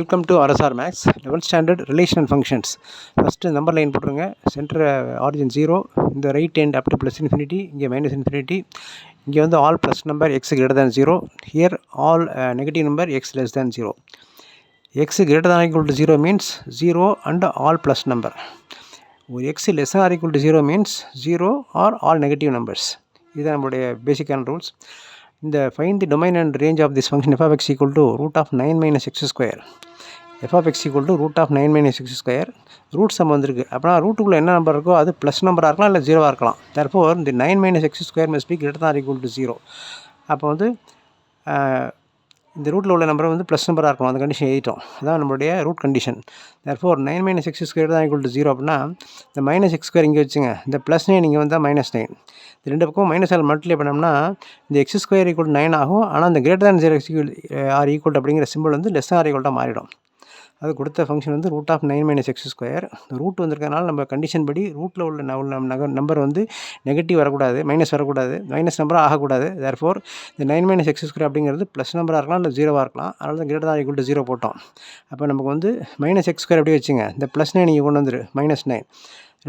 Welcome to RSR Max 11th standard relation and functions. First number line போட்டுருங்க. Center origin 0, இந்த right end up to plus infinity, இங்கே minus infinity, இங்கே வந்து all plus number x greater than 0, here all negative number x less than 0. x greater than or equal to 0 means 0 and all plus number. x less than or equal to 0 means 0 or all negative numbers. இது நம்மளுடைய பேசிக்கான rules. இந்த find the domain and range of this function f of x equal to root of 9 minus x square. f of x equal to root of 9 minus x square. Root sum வந்திருக்கு. அப்படின்னா ரூட்டுக்குள்ளே என்ன number இருக்கோ அது plus நம்பராக இருக்கலாம் இல்லை ஜீரோவாக இருக்கலாம். therefore இந்த 9 minus x square must be greater than or equal to 0. அப்போ வந்து இந்த ரூட்டில் உள்ள நம்பர் வந்து ப்ளஸ் நம்பராக இருக்கணும். அந்த கண்டிஷன் எழுதிட்டோம். அதான் நம்மளுடைய root condition. therefore 9 minus x square தான் equal to 0 அப்படின்னா இந்த மைனஸ் எக்ஸ் ஸ்கொயர் இங்கே வச்சுங்க. இந்த ப்ளஸ் 9 இங்கே வந்தால் மைனஸ் 9. இந்த ரெண்டு பக்கம் மைனஸ் ஆல் மல்டிப்ளை பண்ணோம்னா இந்த எக்ஸ் ஸ்கொயர் ஈக்குவல் 9 ஆகும். ஆனால் இந்த கிரேட்டர் தேன் 0 ஆர் ஈக்குவல் அப்படிங்கிற சிம்பிள் வந்து லெஸ் ஆர் ஈக்குவல்ட்டாக மாறிடும். அது கொடுத்த ஃபங்க்ஷன் வந்து root of 9 minus x square. Root வந்திருக்கனால நம்ம கண்டிஷன் படி ரூட்டில் உள்ள நம்பர் வந்து நெகட்டிவ் வரக்கூடாது, மைனஸ் வரக்கூடாது, மைனஸ் நம்பராக ஆகக்கூடாது. தேர்ஃபோர் இந்த 9 minus x ஸ்கொயர் அப்படிங்கிறது ப்ளஸ் நம்பராக இருக்கலாம் இல்லை ஜீரோவாக இருக்கலாம். அதனால தான் கிரேட்டர் தான் ஈக்குவல் டு 0 போட்டோம். அப்போ நமக்கு வந்து மைனஸ் எக்ஸ் ஸ்கொயர் அப்படியே வச்சுங்க. இந்த ப்ளஸ் 9 நீங்கள் கொண்டு வந்துரு மைனஸ் 9.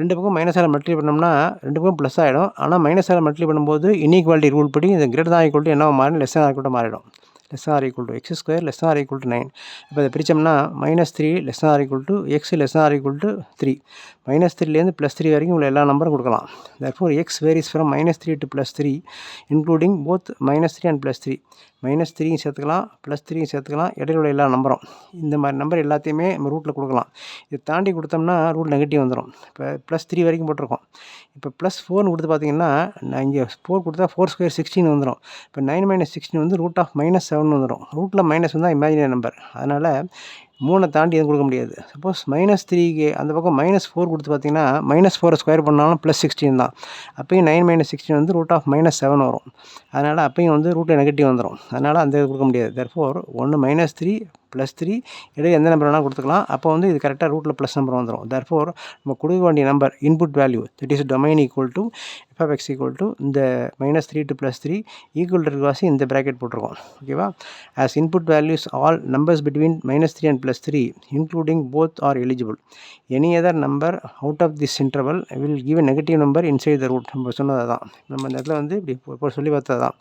ரெண்டு பக்கம் மைனஸால் மல்டிப்ளை பண்ணோம்னா ரெண்டு பக்கம் ப்ளஸ் ஆகிடும். ஆனால் மைனஸால் மல்டிப்ளை பண்ணும்போது இன்இக்வாலிட்டி ரூல் படி இந்த கிரேட்டர் தான் ஈக்குவல் டு என்ன மாறிடும், லெஸ் தான் ஈக்குவல் மாறிடும். less than or equal to x square less than or equal to 9. இப்போ இதை பிரித்தோம்னா minus 3 less than or equal to x less than or equal to 3. Minus 3லேருந்து plus 3 வரைக்கும் உள்ள எல்லா நம்பரும் கொடுக்கலாம். therefore x varies from minus 3 to plus 3 including both minus 3 and plus 3. Minus 3யும் சேர்த்துக்கலாம், plus 3யும் சேர்த்துக்கலாம், இடையில உள்ள எல்லா நம்பரும். இந்த மாதிரி நம்பர் எல்லாத்தையுமே நம்ம ரூட்டில் கொடுக்கலாம். இதை தாண்டி கொடுத்தோம்னா ரூட் நெகட்டிவ் வந்துடும். இப்போ ப்ளஸ் 3 வரைக்கும் போட்டிருக்கோம். இப்போ ப்ளஸ் 4 கொடுத்து பார்த்தீங்கன்னா நான் இங்கே 4 கொடுத்தா 4 ஸ்கொயர் 16 வந்துடும். இப்போ 9 minus 16 வந்து ரூட் ஆஃப் மைனஸ் 7 வந்துடும். ரூட்டில் மைனஸ் வந்தால் இமேஜினரி நம்பர். அதனால் 3 தாண்டி எதுவும் கொடுக்க முடியாது. சப்போஸ் மைனஸ் 3க்கு அந்த பக்கம் மைனஸ் 4 கொடுத்து பார்த்தீங்கன்னா மைனஸ் 4 ஸ்கொயர் பண்ணாலும் ப்ளஸ் 16 தான். அப்போயும் 9 minus 16 வந்து ரூட் ஆஃப் மைனஸ் 7 வரும். அதனால் அப்பையும் வந்து ரூட்டில் நெகட்டிவ் வந்துடும். அதனால் அந்த இது கொடுக்க முடியாது. தேர்ஃபோர் ஒன்று மைனஸ் 3 ப்ளஸ் 3 இடையே எந்த நம்பர் வேணால் கொடுத்துக்கலாம். அப்போ வந்து இது கரெக்டாக ரூட்டில் ப்ளஸ் நம்பர் வந்துடும். தேர்ஃபோர் நம்ம கொடுக்க வேண்டிய number input value that is domain equal to f of x equal to இந்த minus 3 to plus 3 equal to வாசி இந்த ப்ராக்கெட் போட்டிருக்கோம். ஓகேவா? As input values all numbers between minus 3 and plus 3 including both are eligible. Any other number out of this interval will give a negative number inside the root. நம்ம சொன்னது தான். நம்ம இந்த இடத்துல வந்து இப்படி இப்போ சொல்லி பார்த்தது தான்.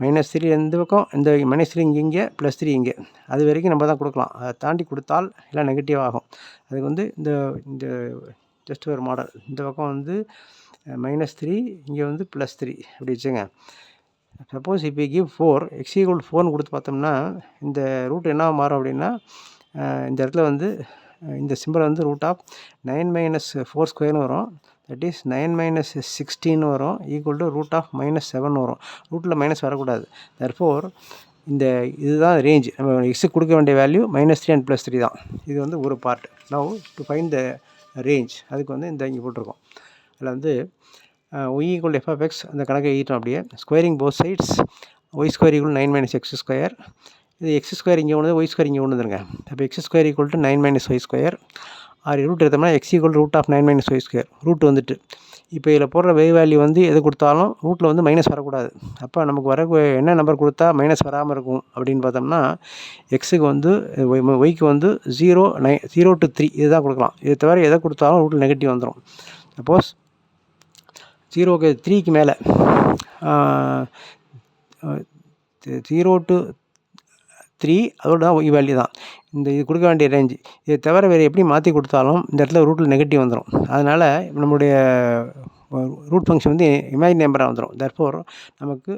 மைனஸ் 3 எந்த பக்கம் இந்த மைனஸ் 3 இங்கே ப்ளஸ் 3 இங்கே அது வரைக்கும் நம்ம தான் கொடுக்கலாம். அதை தாண்டி கொடுத்தால் எல்லாம் நெகட்டிவ் ஆகும். அதுக்கு வந்து இந்த இந்த ஜஸ்ட் ஒரு மாடல். இந்த பக்கம் வந்து மைனஸ் 3 இங்கே வந்து ப்ளஸ் 3 அப்படி வச்சுங்க. சப்போஸ் இப்போ கிவ் 4 எக்ஸ் ஈக்குவல் 4னு கொடுத்து பார்த்தோம்னா இந்த ரூட் என்ன மாறும் அப்படின்னா இந்த இடத்துல வந்து இந்த சிம்பிள் வந்து ரூட் ஆஃப் 9 minus 4 ஸ்கொயர்னு வரும். தட் இஸ் 9 minus 16 வரும் equal to root of minus 7 வரும். ரூட்டில் மைனஸ் வரக்கூடாது. தேர்ஃபோர் இந்த இதுதான் ரேஞ்ச். நம்ம எக்ஸுக்கு கொடுக்க வேண்டிய வேல்யூ மைனஸ் 3 and ப்ளஸ் 3 தான். இது வந்து ஒரு part. Now to find the range அதுக்கு வந்து இந்த இங்கே போட்டிருக்கோம். அதில் வந்து y equal F of X அந்த கணக்கை எழுதிட்டோம். அப்படியே squaring both sides Y square equal 9 minus x ஸ்கொயர். இது எக்ஸ் ஸ்கொயர் இங்கே ஒன்று ஒய் ஸ்கொயர் இங்கே ஒன்று வந்துருங்க. அப்போ X square equal to 9 minus y square or root எடுத்தோம்னா X equal root of 9 minus y square. Root வந்துட்டு இப்போ இதில் போடுற வேல்யூ வந்து எது கொடுத்தாலும் ரூட்டில் வந்து மைனஸ் வரக்கூடாது. அப்போ நமக்கு வர என்ன நம்பர் கொடுத்தா மைனஸ் வராமல் இருக்கும் அப்படின்னு பார்த்தோம்னா எக்ஸுக்கு வந்து ஒய்க்கு வந்து 0 to 3 இதுதான் கொடுக்கலாம். இதை தவிர எதை கொடுத்தாலும் ரூட்டில் நெகட்டிவ் வந்துடும். சப்போஸ் 0க்கு 3க்கு மேலே 0 to 3 அதோட தான் ஒய் வேல்யூ தான். இந்த இது கொடுக்க வேண்டிய ரேஞ்சு. இதை தவிர வேறு எப்படி மாற்றி கொடுத்தாலும் இந்த இடத்துல ரூட்டில் நெகட்டிவ் வந்துடும். அதனால் நம்மளுடைய ரூட் ஃபங்க்ஷன் வந்து இமேஜினரி நம்பராக வந்துடும். தேர்ஃபோர் நமக்கு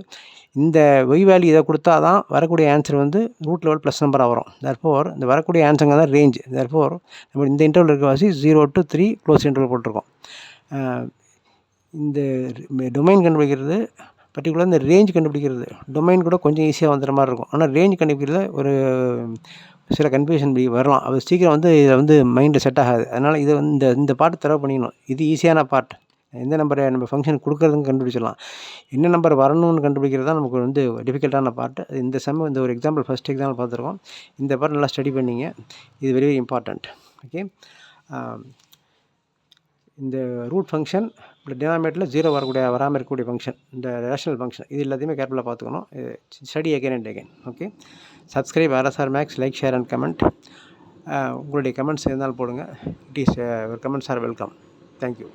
இந்த ஒய் வேல்யூ இதை கொடுத்தா தான் வரக்கூடிய ஆன்சர் வந்து ரூட் லெவல் ப்ளஸ் நம்பராக வரும். தேர்ஃபோர் இந்த வரக்கூடிய ஆன்சருங்க தான் ரேஞ்ச். தேர்ஃபோர் நம்ம இந்த இன்டர்வல் இருக்க வாசி 0 to 3 க்ளோஸ் இன்டர்வல் போட்டிருக்கோம். இந்த டொமைன் கண்டுபிடிக்கிறது பர்டிகுலர் இந்த ரேஞ்ச் கண்டுபிடிக்கிறது டொமைன் கூட கொஞ்சம் ஈஸியாக வந்துடுற மாதிரி இருக்கும். ஆனால் ரேஞ்ச் கண்டுபிடிக்கிறதுல ஒரு சில கன்ஃபியூஷன் வரலாம். அது சீக்கிரம் வந்து இதில் வந்து மைண்டில் செட் ஆகாது. அதனால் இதை வந்து இந்த பார்ட் தரவு பண்ணிக்கணும். இது ஈஸியான பார்ட். எந்த நம்பரை நம்ம ஃபங்க்ஷன் கொடுக்குறதுன்னு கண்டுபிடிச்சிடலாம். என்ன நம்பர் வரணும்னு கண்டுபிடிக்கிறது தான் நமக்கு வந்து டிஃபிகல்ட்டான பார்ட். இந்த சம் இந்த ஒரு எக்ஸாம்பிள் ஃபஸ்ட் எக்ஸாம்பிள் பார்த்துருக்கோம். இந்த பார்ட் நல்லா ஸ்டடி பண்ணிங்க. இது வெரி வெரி இம்பார்ட்டண்ட். ஓகே, இந்த ரூட் ஃபங்க்ஷன் டினாமினேட்டரில் 0 வராமல் இருக்கக்கூடிய ஃபங்க்ஷன், இந்த ரேஷனல் ஃபங்க்ஷன், இது எல்லாத்தையுமே கேர்ஃபுல்லாக பார்த்துக்கணும். Study again and again. Okay, subscribe RSR Max, like, share and comment. உங்களுடைய கமெண்ட்ஸ் இருந்தாலும் போடுங்க. It is comments are welcome. Thank you.